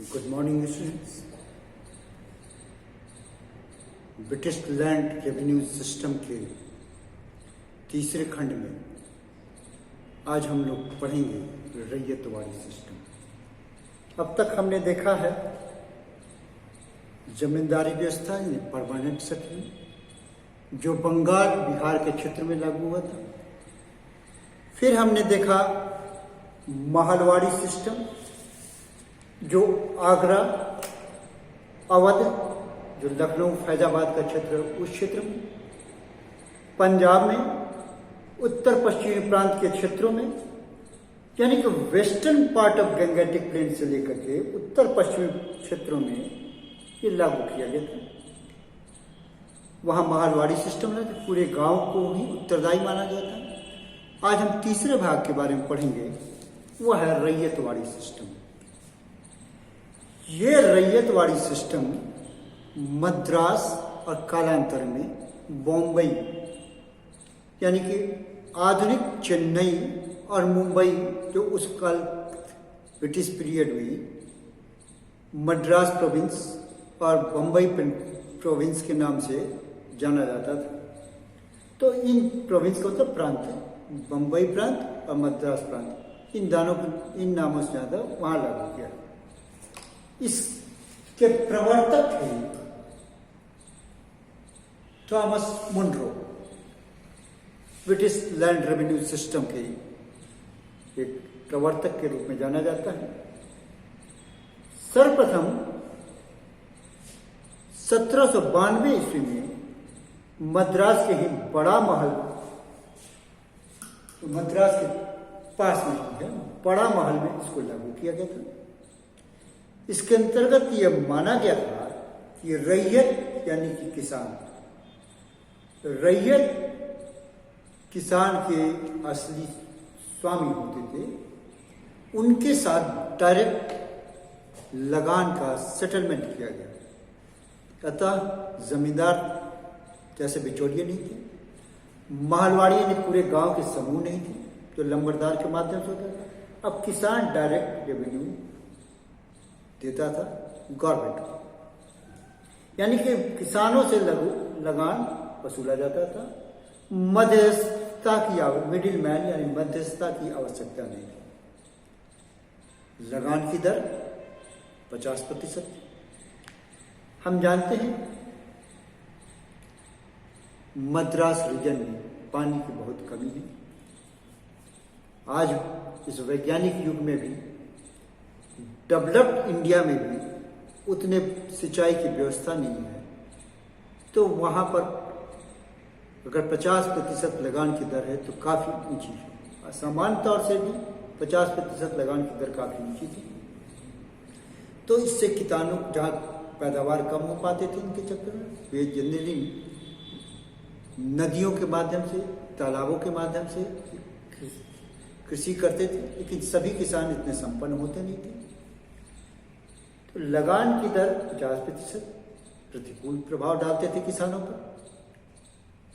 Good morning students. British land revenue system के तीसरे खंड में आज हम लोग पढ़ेंगे रैयतवाड़ी सिस्टम। अब तक हमने देखा है जमींदारी व्यवस्था यानी परमानेंट सेटलमेंट जो बंगाल बिहार के क्षेत्र में लागू हुआ था। फिर हमने देखा महलवाड़ी सिस्टम जो आगरा, अवध, जो लखनऊ फैजाबाद का क्षेत्र उस क्षेत्र में, पंजाब में, उत्तर पश्चिमी प्रांत के क्षेत्रों में, यानी कि western part of Gangetic plain से लेकर के उत्तर पश्चिमी क्षेत्रों में ये लागू किया गया था। वहां महलवाड़ी सिस्टम है, पूरे गांव को ही उत्तरदायी माना गया था। आज हम तीसरे भाग के बारे में पढ़ेंगे, वह है रैयतवाड़ी सिस्टम। ये रैयतवाड़ी सिस्टम मद्रास और कालांतर में बॉम्बई यानी कि आधुनिक चेन्नई और मुंबई जो उस काल ब्रिटिश पीरियड में मद्रास प्रोविंस और बम्बई प्रोविंस के नाम से जाना जाता था। तो इन प्रोविंस का मतलब प्रांत है, बम्बई प्रांत और मद्रास प्रांत, इन नामों से ज़्यादा वहाँ लागू किया। इसके प्रवर्तक थे Thomas Munro. British land revenue system के एक प्रवर्तक के रूप में जाना जाता है। सर्वप्रथम 1792 ईस्वी में मद्रास के ही बड़ा महल, तो मद्रास के पास में है बड़ा महल में इसको लागू किया गया था। इसके अंतर्गत यह माना गया था कि रैयत यानी कि किसान, रैयत किसान के असली स्वामी होते थे, उनके साथ डायरेक्ट लगान का सेटलमेंट किया गया। अतः जमींदार जैसे बिचौलिए नहीं थे, महलवाड़ी यानी पूरे गांव के समूह नहीं थे जो लंबरदार के माध्यम से होता था। अब किसान डायरेक्ट रेवेन्यू देता था गवर्नमेंट को, यानी कि किसानों से लगान वसूला जाता था। मध्यस्थता की मिडिल मैन यानी मध्यस्थता की आवश्यकता नहीं थी। लगान की दर 50%। हम जानते हैं मद्रास रीजन में पानी की बहुत कमी है। आज इस वैज्ञानिक युग में भी डेवलप्ड इंडिया में भी उतने सिंचाई की व्यवस्था नहीं है, तो वहाँ पर अगर 50% लगान की दर है तो काफ़ी ऊंची है। सामान्य तौर से भी 50% लगान की दर काफ़ी ऊंची थी। तो इससे किसानों जहाँ पैदावार कम हो पाते थे, इनके चक्कर में वे जनरली नदियों के माध्यम से, तालाबों के माध्यम से कृषि करते थे, लेकिन सभी किसान इतने संपन्न होते नहीं थे। तो लगान की दर 50% प्रतिकूल प्रभाव डालते थे किसानों पर।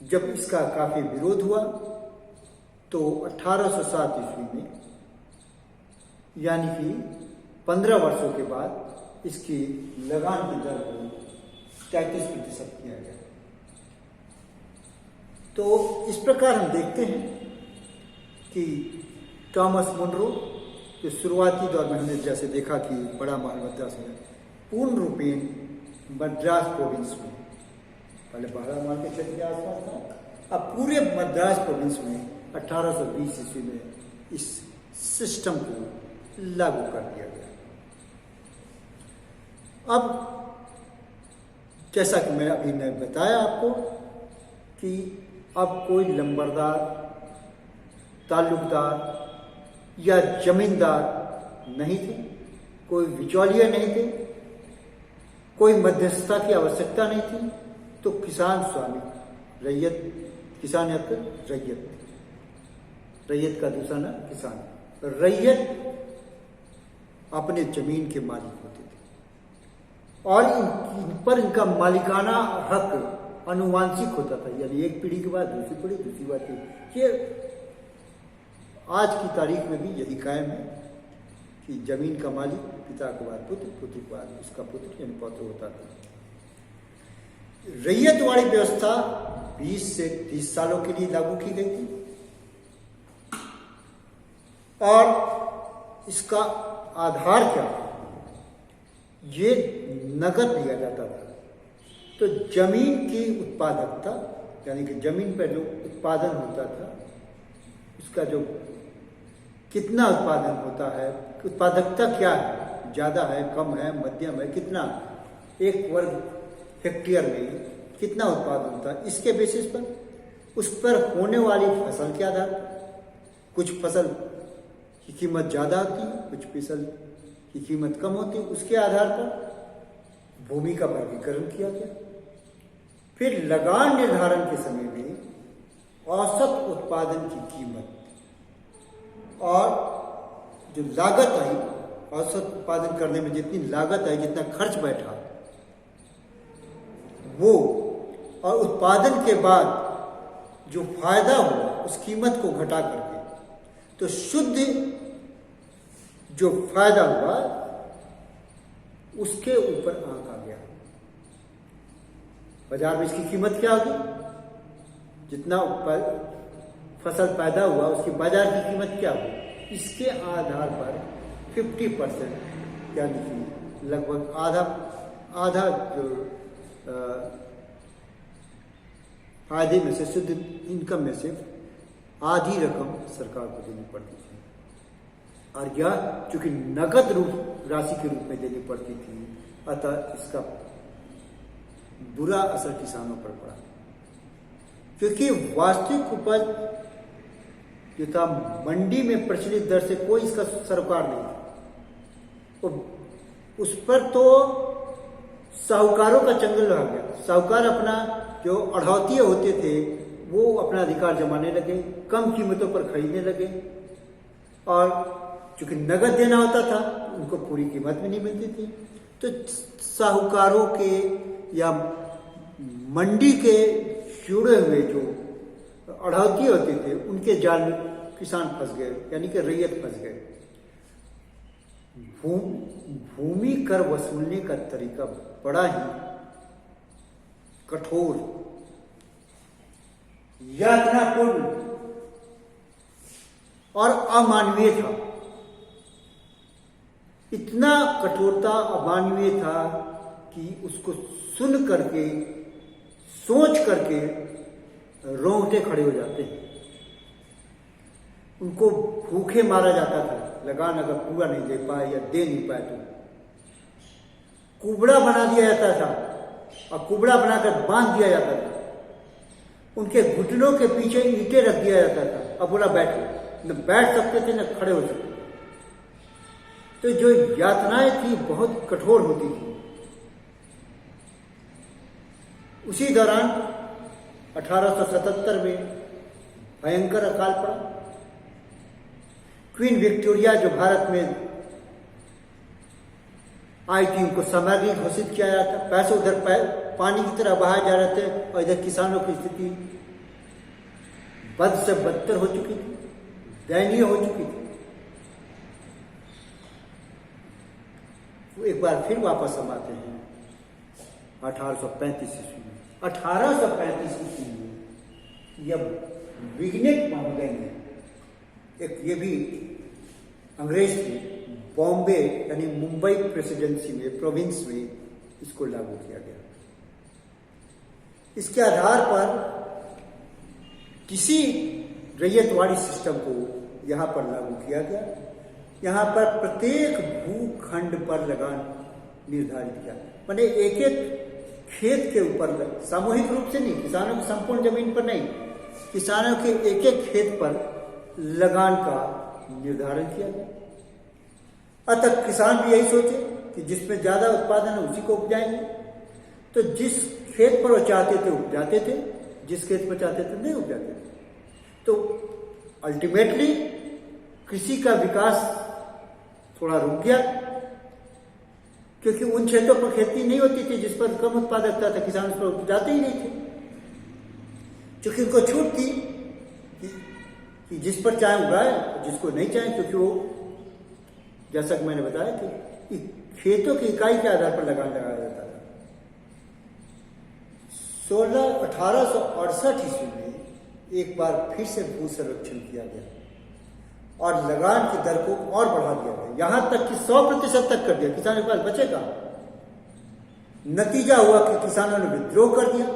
जब इसका काफी विरोध हुआ तो 1807 ईस्वी में, यानी कि 15 वर्षों के बाद, इसकी लगान की दर को 33% किया गया। तो इस प्रकार हम देखते हैं कि थॉमस मुनरो जो शुरुआती दौर में हमने जैसे देखा कि बड़ा महल मद्रास में पूर्ण रूपेण मद्रास प्रोविंस में, पहले बड़ा महल के क्षेत्र के आसपास था, अब पूरे मद्रास प्रोविंस में 1820 ईस्वी में इस सिस्टम को लागू कर दिया गया। अब जैसा कि मैं अभी ने बताया आपको कि अब कोई लंबरदार, ताल्लुकदार या जमींदार नहीं थे, कोई बिचौलिए नहीं थे, कोई मध्यस्थता की आवश्यकता नहीं थी। तो किसान स्वामी, रैयत, किसान या फिर रैयत, रैयत का दूसरा नाम किसान। रैयत अपने जमीन के मालिक होते थे और इन पर इनका मालिकाना हक अनुवांशिक होता था, यानी एक पीढ़ी के बाद दूसरी पीढ़ी, दूसरी बात ये आज की तारीख में भी यही कायम है कि जमीन का मालिक पिता के बाद पुत्र, पुत्र के बाद उसका पुत्र यानी पौत्र होता था। रैयतवाड़ी व्यवस्था 20 से 30 सालों के लिए लागू की गई थी और इसका आधार क्या था? ये नगद लिया जाता था। तो जमीन की उत्पादकता यानी कि जमीन पर जो उत्पादन होता था उसका जो कितना उत्पादन होता है, उत्पादकता क्या है, ज़्यादा है, कम है, मध्यम है, कितना, एक वर्ग हेक्टेयर में कितना उत्पादन होता है, इसके बेसिस पर उस पर होने वाली फसल के आधार पर कुछ फसल की कीमत ज़्यादा होती है, कुछ फसल की कीमत कम होती है, उसके आधार पर भूमि का वर्गीकरण किया गया। फिर लगान निर्धारण के समय में औसत उत्पादन की कीमत और जो लागत आई, औसत उत्पादन करने में जितनी लागत आई, जितना खर्च बैठा वो, और उत्पादन के बाद जो फायदा हुआ उस कीमत को घटा करके तो शुद्ध जो फायदा हुआ उसके ऊपर आंक आ गया। बाजार में इसकी कीमत क्या होगी, जितना फसल पैदा हुआ उसकी बाजार की कीमत क्या होगी, इसके आधार पर 50% यानी कि लगभग आधा जो फायदे में से, शुद्ध इनकम में से आधी रकम सरकार को देनी पड़ती थी। और यह चूंकि नगद रूप राशि के रूप में देनी पड़ती थी, अतः इसका बुरा असर किसानों पर पड़ा, क्योंकि वास्तविक उपज जो था मंडी में प्रचलित दर से कोई इसका सरोकार नहीं था। तो उस पर तो साहूकारों का चंगुल रह गया। साहूकार अपना जो अढ़ौतिये होते थे वो अपना अधिकार जमाने लगे, कम कीमतों पर खरीदने लगे, और चूंकि नगद देना होता था उनको पूरी कीमत में नहीं मिलती थी। तो साहूकारों के या मंडी के जुड़े हुए जो अढ़ौतिये होते थे उनके जाल में किसान फंस गए, यानी कि रैयत फंस गए। भूमि कर वसूलने का तरीका बड़ा ही कठोर, यातनापूर्ण और अमानवीय था। इतना कठोरता अमानवीय था कि उसको सुन करके, सोच करके रोंगटे खड़े हो जाते हैं। उनको भूखे मारा जाता था, लगान अगर पूरा नहीं दे पाए या दे नहीं पाए तो कुबड़ा बना दिया जाता था, और कुबड़ा बनाकर बांध दिया जाता था। उनके घुटनों के पीछे ईंटें रख दिया जाता था, अब बोला बैठो, न बैठ सकते थे न खड़े हो सकते। तो जो यातनाएं थी बहुत कठोर होती थी। उसी दौरान 1877 में भयंकर अकाल पड़ा। क्वीन विक्टोरिया जो भारत में आई थी उनको सम्राज्ञी घोषित किया जाता, पैसे उधर पानी की तरह बहाए जा रहे थे, और इधर किसानों की स्थिति बद से बदतर हो चुकी थी, दयनीय हो चुकी थी। एक बार फिर वापस हम आते हैं 1835 ईस्वी में। 1835 ईस्वी में यह विग्नेट महोदय ने, एक ये भी अंग्रेज थे, बॉम्बे यानी मुंबई प्रेसिडेंसी में, प्रोविंस में इसको लागू किया गया। इसके आधार पर किसी रैयतवाड़ी सिस्टम को यहां पर लागू किया गया। यहां पर प्रत्येक भूखंड पर लगान निर्धारित किया, माने एक एक खेत के ऊपर, सामूहिक रूप से नहीं, किसानों की संपूर्ण जमीन पर नहीं, किसानों के एक एक खेत पर लगान का निर्धारण किया गया। अतः किसान भी यही सोचे कि जिसमें ज्यादा उत्पादन है उसी को उपजाएंगे। तो जिस खेत पर वो चाहते थे उपजाते थे, जिस खेत पर चाहते थे नहीं उपजाते थे। तो अल्टीमेटली कृषि का विकास थोड़ा रुक गया, क्योंकि उन क्षेत्रों पर खेती नहीं होती थी जिस पर कम उत्पादकता था, किसान उस पर उपजाते ही नहीं थे। क्योंकि उनको छूट थी कि जिस पर चाहे उगाए, जिसको नहीं चाहे, क्योंकि वो जैसा कि मैंने बताया कि खेतों की इकाई के आधार पर लगान लगाया जाता था। 1868 ईस्वी में एक बार फिर से भू सर्वेक्षण किया गया और लगान की दर को और बढ़ा दिया गया, यहां तक कि 100% तक कर दिया। किसानों के पास बचेगा। नतीजा हुआ कि किसानों ने विद्रोह कर दिया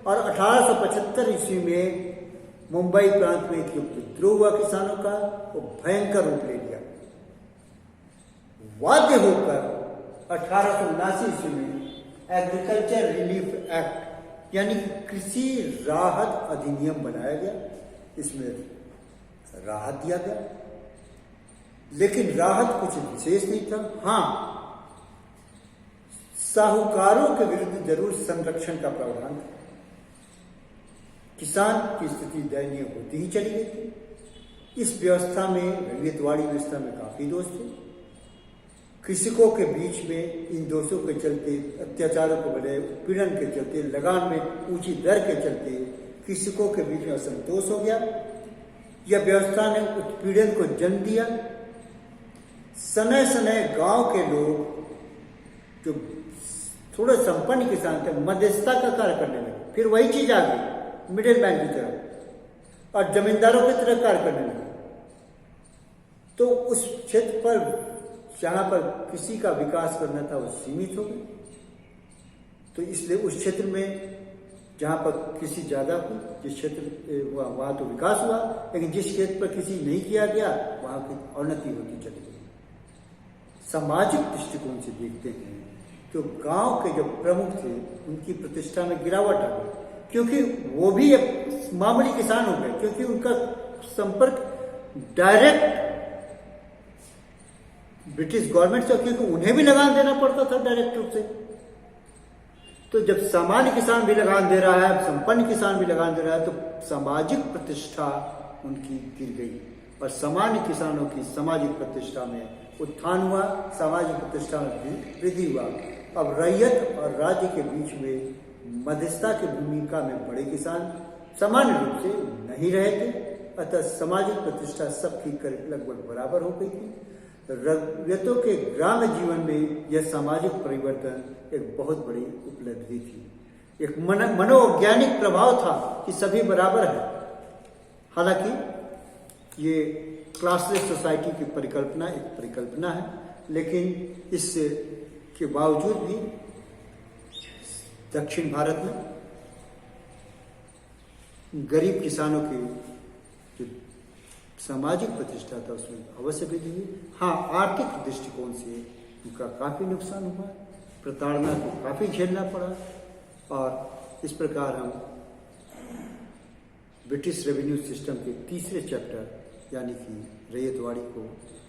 और 1875 ईस्वी में मुंबई प्रांत में एक विद्रोह हुआ किसानों का, वो भयंकर रूप ले लिया। वाध्य होकर 1879 ईस्वी में एग्रीकल्चर रिलीफ एक्ट यानी कृषि राहत अधिनियम बनाया गया। इसमें राहत दिया गया, लेकिन राहत कुछ विशेष नहीं था। हाँ, साहूकारों के विरुद्ध जरूर संरक्षण का प्रावधान था। किसान की स्थिति दयनीय होती ही चली गई थी। इस व्यवस्था में, रैयतवाड़ी व्यवस्था में काफी दोष थे। कृषकों के बीच में इन दोषों के चलते, अत्याचारों को बड़े उत्पीड़न के चलते, लगान में ऊंची दर के चलते कृषकों के बीच में असंतोष हो गया। यह व्यवस्था ने उत्पीड़न को जन्म दिया। समय समय गांव के लोग जो थोड़े संपन्न किसान थे, मध्यस्थता का कार्य करने लगे। फिर वही चीज आ गई मिडिल मैन की तरफ, और जमींदारों की तरफ कार्य करने लगे। तो उस क्षेत्र पर जहां पर किसी का विकास करना था वो सीमित हो गया। तो इसलिए उस क्षेत्र में जहां पर कृषि ज्यादा हुई, जिस क्षेत्र वहां तो विकास हुआ, लेकिन जिस क्षेत्र पर कृषि नहीं किया गया वहां की अवनति होती चली गई। सामाजिक दृष्टिकोण से देखते हैं तो गांव के जो प्रमुख थे उनकी प्रतिष्ठा में गिरावट आ गई, क्योंकि वो भी एक मामूली किसान हो गए, क्योंकि उनका संपर्क डायरेक्ट ब्रिटिश गवर्नमेंट से, क्योंकि उन्हें भी लगान देना पड़ता था डायरेक्ट रूप से। तो जब सामान्य किसान भी लगान दे रहा है, संपन्न किसान भी लगान दे रहा है, तो सामाजिक प्रतिष्ठा उनकी गिर गई और सामान्य किसानों की सामाजिक प्रतिष्ठा में उत्थान हुआ, सामाजिक प्रतिष्ठा में वृद्धि हुआ। अब रैयत और राज्य के बीच में मध्यस्थता की भूमिका में बड़े किसान सामान्य रूप से नहीं रहे थे, अतः सामाजिक प्रतिष्ठा सबकी लगभग बराबर हो गई थी। रैयतों के ग्राम्य जीवन में यह सामाजिक परिवर्तन एक बहुत बड़ी उपलब्धि थी। एक मनोवैज्ञानिक प्रभाव था कि सभी बराबर है। हालांकि ये क्लासलेस सोसाइटी की परिकल्पना एक परिकल्पना है, लेकिन इससे के बावजूद भी दक्षिण भारत में गरीब किसानों की जो सामाजिक प्रतिष्ठा था उसमें अवश्य वृद्धि हुई। हाँ, आर्थिक दृष्टिकोण से उनका काफी नुकसान हुआ, प्रताड़ना को काफी झेलना पड़ा। और इस प्रकार हम ब्रिटिश रेवेन्यू सिस्टम के तीसरे चैप्टर यानी कि रैयतवाड़ी को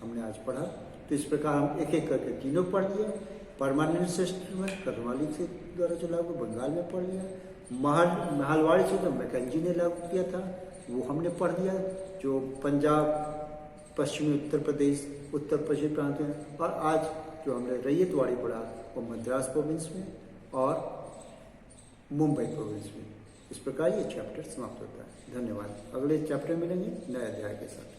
हमने आज पढ़ा। तो इस प्रकार हम एक एक करके तीनों पढ़ लिया। परमानेंट सिस्टम कर्नवाली से द्वारा जो लागू, बंगाल में पढ़ लिया। महालवाड़ी से जो मैकेंजी ने लागू किया था वो हमने पढ़ लिया, जो पंजाब, पश्चिमी उत्तर प्रदेश, उत्तर पश्चिम प्रांत में। और आज जो हमने रैयतवाड़ी पढ़ा वो मद्रास प्रोविंस में और मुंबई प्रोविंस में। इस प्रकार ये चैप्टर समाप्त होता है। धन्यवाद। अगले चैप्टर मिलेंगे नए अध्याय के साथ।